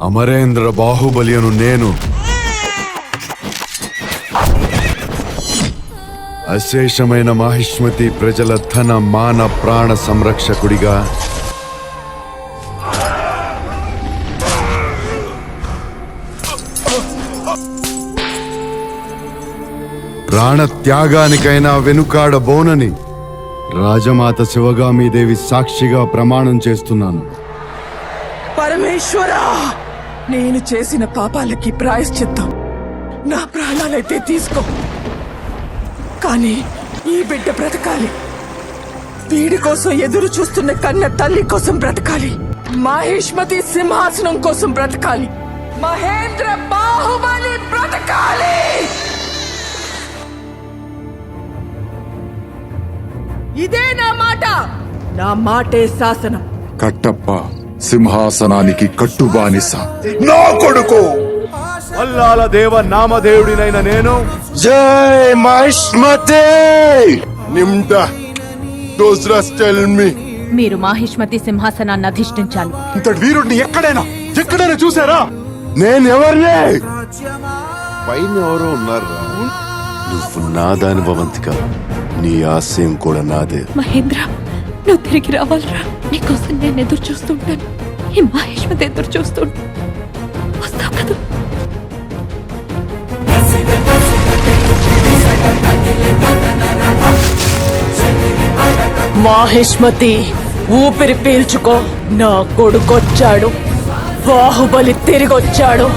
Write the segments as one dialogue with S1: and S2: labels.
S1: అమరేంద్ర బాహుబలి అను నేను అశేషమైన మాహిష్మతి ప్రజల ధన మాన ప్రాణ సంరక్షకుడిగా ప్రాణ త్యాగానికైనా వెనుకాడబోనని రాజమాత శివగామీదేవి సాక్షిగా ప్రమాణం చేస్తున్నాను.
S2: పరమేశ్వరా, నేను చేసిన పాపాలకి ప్రాయశ్చిత్తం నా ప్రాణాలైతే తీసుకో, కానీ ఈ బిడ్డ బ్రతకాలి. వీడి కోసం ఎదురు చూస్తున్న కన్న తల్లి కోసం బ్రతకాలి. మాహిష్మతి సింహాసనం కోసం బ్రతకాలి. మహేంద్ర బాహుబలి బ్రతకాలి. ఇదే నా మాట. నా మాటే శాసనం.
S3: కట్టప్ప సింహాసనానికి కట్టుబానిస నా కొడుకు.
S1: వల్లాల దేవ నామదేవుడినైన నేను
S3: జై మహిష్మతి. నిమ్డా దోస్రాస్ tell me.
S4: మీరు మాహిష్మతి సింహాసనాన్ని అధిష్ఠించాలి.
S3: ఇంతటి వీరుడిని ఎక్కడైనా చూసారా? నేనెవరినే?
S1: పైన ఎవరో ఉన్నారా? నువ్వు నాదాని భవంతిక, నీ ఆశయం కూడా నాదే.
S4: మహేంద్ర, నువ్వు తిరిగి రావాలరా. నీకోసం నేను ఎదురు చూస్తుంటాను. ఈ మాహిష్మతి ఎదురు చూస్తుంటాను. వస్తావు కదా?
S2: మాహిష్మతి, ఊపిరి పీల్చుకో. నా కొడుకొచ్చాడు. బాహుబలి తిరిగొచ్చాడు.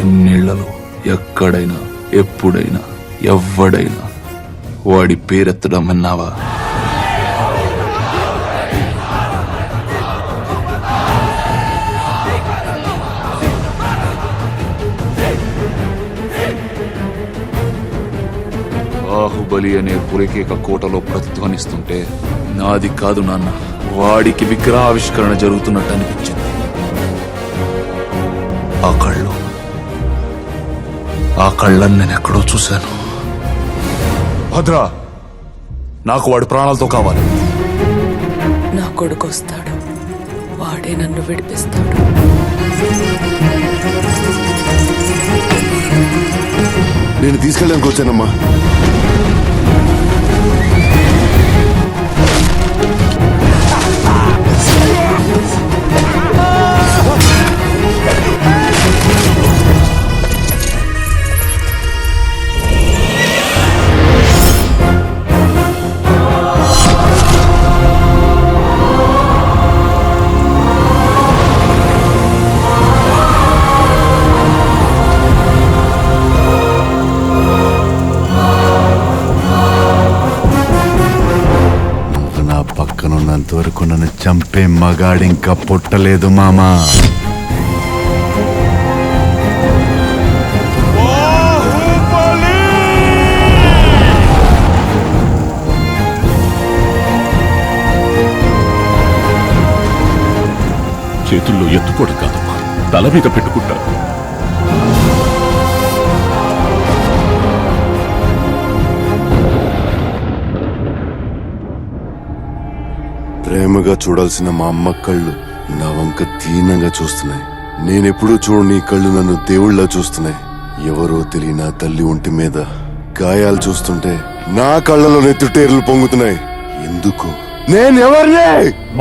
S5: ఇన్నేళ్లలో ఎక్కడైనా ఎప్పుడైనా ఎవ్వడైనా వాడి పేరెత్తడం అన్నావా? బాహుబలి అనే పులికేక కోటలో ప్రతిధ్వనిస్తుంటే నాది కాదు నాన్న, వాడికి విగ్రహావిష్కరణ జరుగుతున్నట్టు అనిపించింది. ఆ కళ్ళని నేను ఎక్కడో చూశాను. భద్రా, నాకు వాడి ప్రాణాలతో కావాలి.
S2: నా కొడుకు వస్తాడు. వాడే నన్ను విడిపిస్తాడు.
S1: నేను తీసుకెళ్ళడానికి వచ్చానమ్మా. పక్కనున్నంతవరకు నన్ను చంపే మగాడింకా పుట్టలేదు మామా.
S6: చేతుల్లో ఎత్తుకోవడం కాదమ్మా, తల మీద పెట్టుకుంటా.
S1: ప్రేమగా చూడాల్సిన మా అమ్మ కళ్ళు నా వంక దీనంగా చూస్తున్నాయి. నేనెప్పుడూ చూడని కళ్ళు నన్ను దేవుళ్ళ చూస్తున్నాయి. ఎవరో తెలియని తల్లి ఒంటి మీద గాయాలు చూస్తుంటే నా కళ్ళలో నెత్తుటేర్లు పొంగుతున్నాయి. ఎందుకు? నేనెవరినే?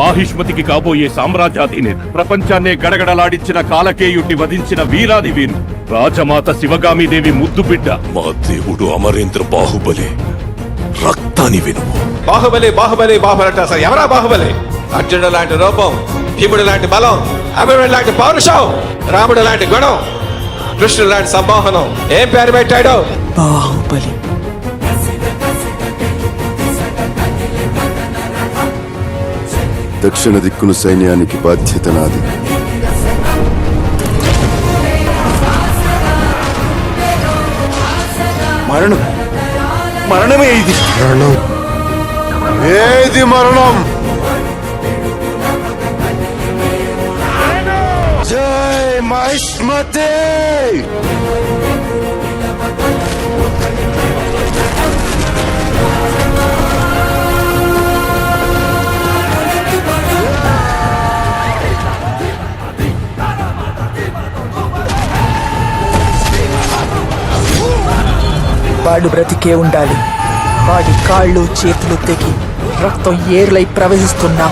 S6: మాహిష్మతికి కాబోయే సామ్రాజ్యాధీనే ప్రపంచాన్నే గడగడలాడించిన కాలకేయుణ్ణి వధించిన వీరాది వీరు రాజమాత శివగామీదేవి ముద్దు బిడ్డ
S7: మా దేవుడు అమరేంద్ర బాహుబలి. రక్తాన్ని వినుము.
S8: బాహుబలి బాహుబలి బాహుబలి అసలు ఎవరా బాహుబలి? అర్జునుడు లాంటి రూపం, భీముడు లాంటి బలం, అభిమన్యుడు లాంటి పౌరుషం, రాముడు లాంటి గుణం, కృష్ణుడు లాంటి సంమోహనం. ఏం పేరు పెట్టాడు?
S2: బాహుబలి.
S1: దక్షిణ దిక్కును సైన్యానికి బాధ్యత నాది.
S3: మరణమే ఇది. మరణం ఏది మరణం? జై మహిష్మతే.
S2: వాడు బ్రతికే ఉండాలి. వాడి కాళ్ళు చేతులు తెగి రక్తం ఏర్లై ప్రవహిస్తున్నా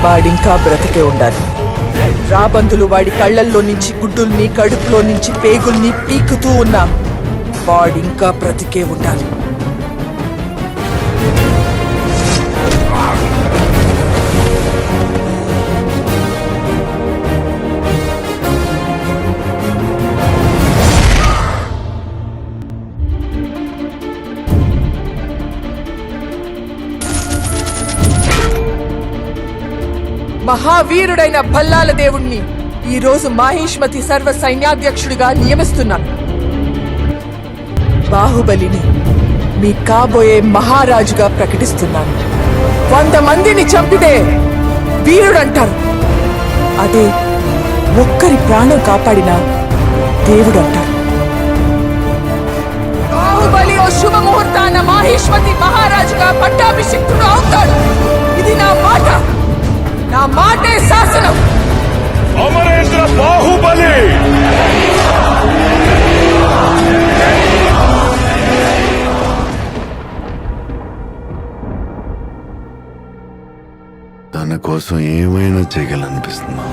S2: వాడింకా బ్రతికే ఉండాలి. రాబందులు వాడి కళ్ళల్లో నుంచి గుడ్డుల్ని కడుపులో నుంచి పేగుల్ని పీకుతూ ఉన్నా వాడింకా బ్రతికే ఉండాలి. మహావీరుడైన భల్లాల దేవుణ్ణి ఈ రోజు మాహిష్మతి సర్వ సైన్యాధ్యక్షుడిగా నియమిస్తున్నాను. బాహుబలిని మీ కాబోయే మహారాజుగా ప్రకటిస్తున్నాను. 100 మందిని చంపితే వీరుడంటారు. అదే ఒక్కరి ప్రాణం కాపాడిన దేవుడంటారు. బాహుబలి ఓ శుభముహూర్తాన మాహిష్మతి మహారాజుగా పట్టాభిషిక్తుడు అవుతాడు. ఇది నా మాట. నా మాటే శాసనం.
S6: అమరేంద్ర బాహుబలి.
S1: తన కోసం ఏమైనా చేయగలనిపిస్తున్నా.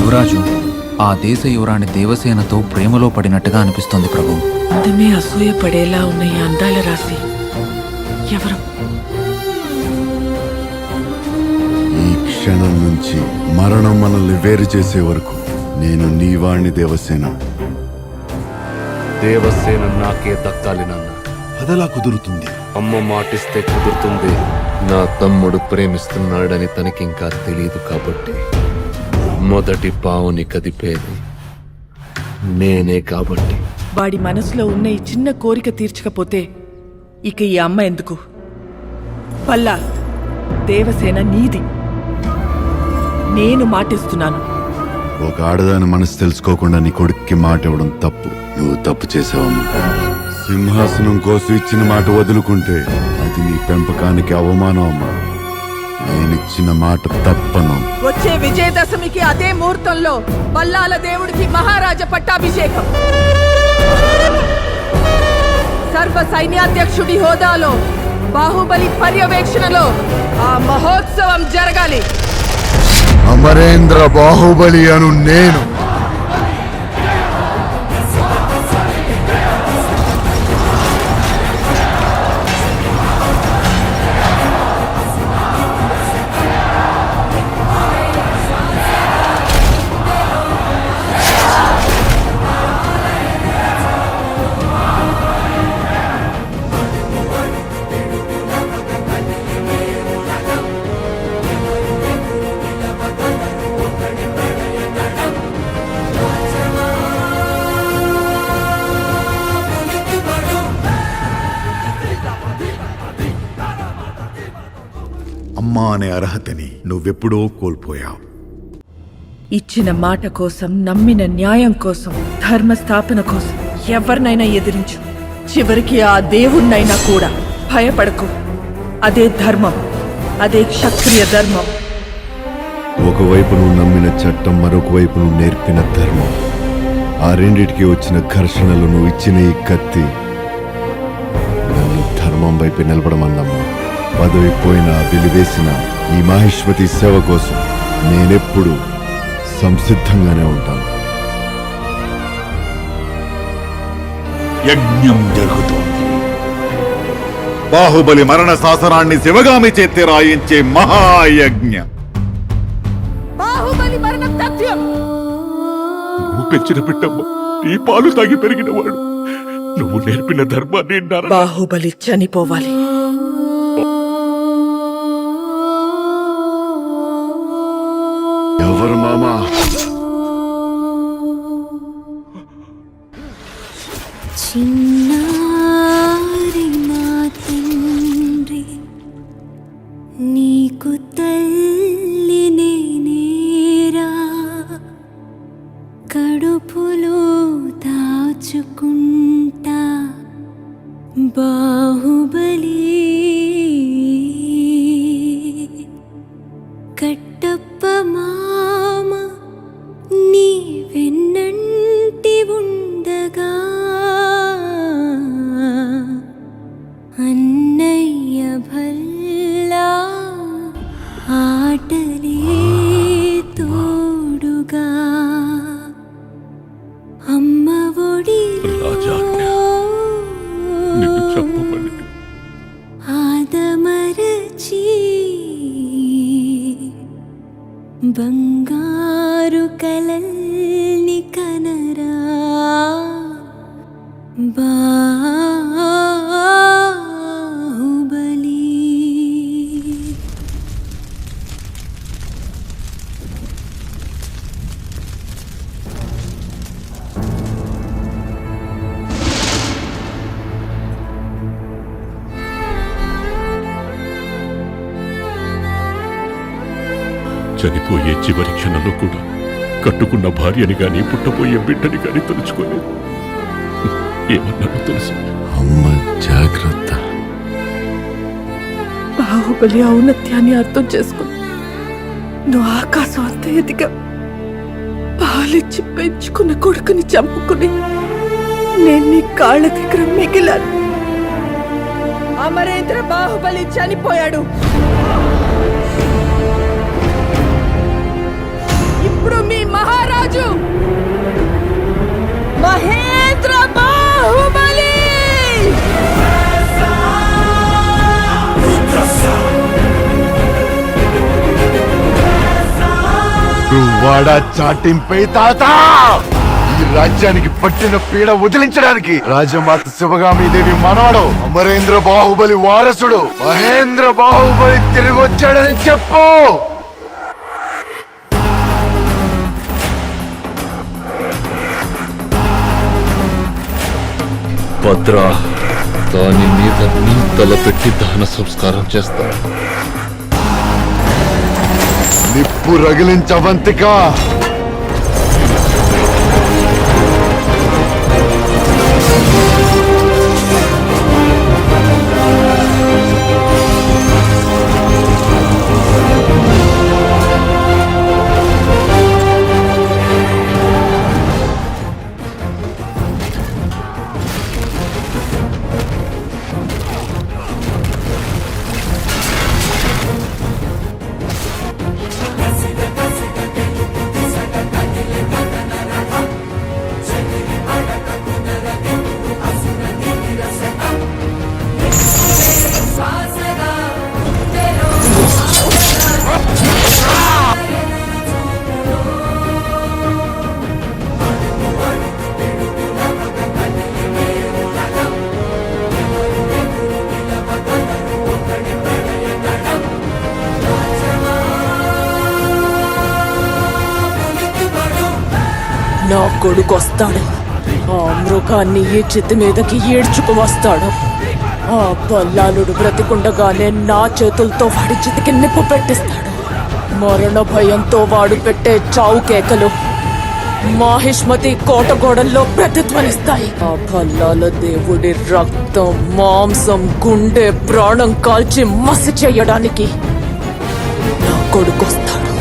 S9: యువరాజు ఆ దేశ యువరాణి దేవసేనతో ప్రేమలో పడినట్టుగా అనిపిస్తోంది ప్రభు.
S2: అందమే అసూయ పడేలా ఉన్న ఈ అందాల రాశి ఎవరు?
S1: ఈ క్షణం నుంచి మరణం మనల్ని వేరు చేసే వరకు నేను నీవాణ్ణి దేవసేన.
S5: దేవసేన నాకే దక్కాలి నాన్న.
S3: అదలా కుదురుతుంది.
S5: అమ్మ మాటిస్తే కుదురుతుంది. నా తమ్ముడు ప్రేమిస్తున్నాడని తనకింకా తెలియదు కాబట్టి మొదటి పావుని కదిపేది నేనే కాబట్టి.
S2: వాడి మనసులో ఉన్న ఈ చిన్న కోరిక తీర్చకపోతే ఇక ఈ అమ్మ ఎందుకు? పల్లా, దేవసేన నీది. నేను మాటిస్తున్నాను.
S1: ఒక ఆడదాని మనసు తెలుసుకోకుండా నీ కొడుక్కి మాట ఇవ్వడం తప్పు. నువ్వు తప్పు చేసావమ్మా. సింహాసనం కోసం ఇచ్చిన మాట వదులుకుంటే అది నీ పెంపకానికి అవమానం అమ్మా. నేనిచ్చిన మాట తప్పను.
S2: వచ్చే విజయదశమికి అదే ముహూర్తంలో పల్లాల దేవుడికి మహారాజ పట్టాభిషేకం. సర్వ సైన్యాధ్యక్షుడి హోదాలో బాహుబలి పర్యవేక్షణలో ఆ మహోత్సవం జరగాలి.
S1: అమరేంద్ర బాహుబలి అను నేను
S3: అమ్మా అనే అర్హతని నువ్వెప్పుడో కోల్పోయావు.
S2: ఇచ్చిన మాట కోసం, నమ్మిన న్యాయం కోసం, ధర్మ స్థాపన కోసం ఎవరినైనా ఎదిరించు. చివరికి ఆ దేవుణ్ణైనా కూడా భయపడకు. అదే ధర్మం. అదే క్షత్రియ ధర్మం.
S1: ఒకవైపు నువ్వు నమ్మిన చట్టం, మరొక వైపు నువ్వు నేర్పిన ధర్మం. ఆ రెండిటికి వచ్చిన ఘర్షణలు నువ్వు ఇచ్చిన ఈ కత్తి నన్ను ధర్మం వైపు నిలబడమన్నమ్మా. పదవి పోయినా వెలివేసిన ఈ మాహిష్మతి సేవ కోసం నేనెప్పుడు సంసిద్ధంగానే ఉంటాను.
S3: యజ్ఞం జరుగుతోంది. బాహుబలి మరణ శాసనాన్ని శివగామి చేతి రాయించే మహాయజ్ఞం.
S2: బాహుబలి మరణ తథ్యం.
S6: నువ్వు పెంచిన బిడ్డమ్మ, నీ పాలు తాగి పెరిగినవాడు. నువ్వు నేర్పిన ధర్మాన్ని
S2: బాహుబలి చనిపోవాలి.
S1: ఎవరు మామా?
S10: నీకు తల్లి నేనేరా కడుపులో దాచుకుంటా బాహుబలి కట్టప్ప మామ నీ వెన్నంటి ఉండగా అన్నయ్య భల్లా ఆటలే తోడుగా అమ్మ
S6: రాజాజ్ఞ నిన్ను చంపమని
S10: ఆదమరచి బంగారు కలల్ని కనరా బాహుబలి.
S6: చనిపోయే చివరి క్షణంలో కూడా కట్టుకున్న భార్యని గాని పుట్టబోయే బిడ్డని గాని తలుచుకోలేదు. ఏమన్నాడో తెలుసు?
S1: అమ్మ జాగ్రత్త.
S4: బాహుబలి ఔన్నత్యాన్ని అర్థం చేసుకుని నువ్వు ఆకాశం అంత ఎదిగా పాలిచ్చి పెంచుకున్న కొడుకుని చంపుకుని నేను నీ కాళ్ళ దగ్గర మిగిలాను.
S2: అమరేంద్ర బాహుబలి చనిపోయాడు. ఇప్పుడు మీ మహారాజు మహేంద్ర బాహుబలి.
S1: వాడా చాటింపై తాత ఈ రాజ్యానికి పట్టిన పీడ వదిలించడానికి రాజమాత శివగామీదేవి మనవడు అమరేంద్ర బాహుబలి వారసుడు మహేంద్ర బాహుబలి తిరిగి వచ్చాడని చెప్పు.
S5: భద్రా, దాని మీద నీ తలపెట్టి దహన సంస్కారం చేస్తా.
S1: నిప్పు రగిలించవంతిక.
S2: నా కొడుకు వస్తాడు. ఆ మృగాన్ని ఈ చిత్తి మీదకి ఈడ్చుకు వస్తాడు. ఆ పల్లాలుడు బ్రతికుండగానే నా చేతులతో వాడి చితికి నిప్పు పెట్టిస్తాడు. మరణ భయంతో వాడు పెట్టే చావు కేకలు మాహిష్మతి కోటగోడల్లో ప్రతిధ్వనిస్తాయి. ఆ పల్లాల దేవుడి రక్తం, మాంసం, గుండె, ప్రాణం కాల్చి మసి చేయడానికి నా కొడుకు వస్తాడు.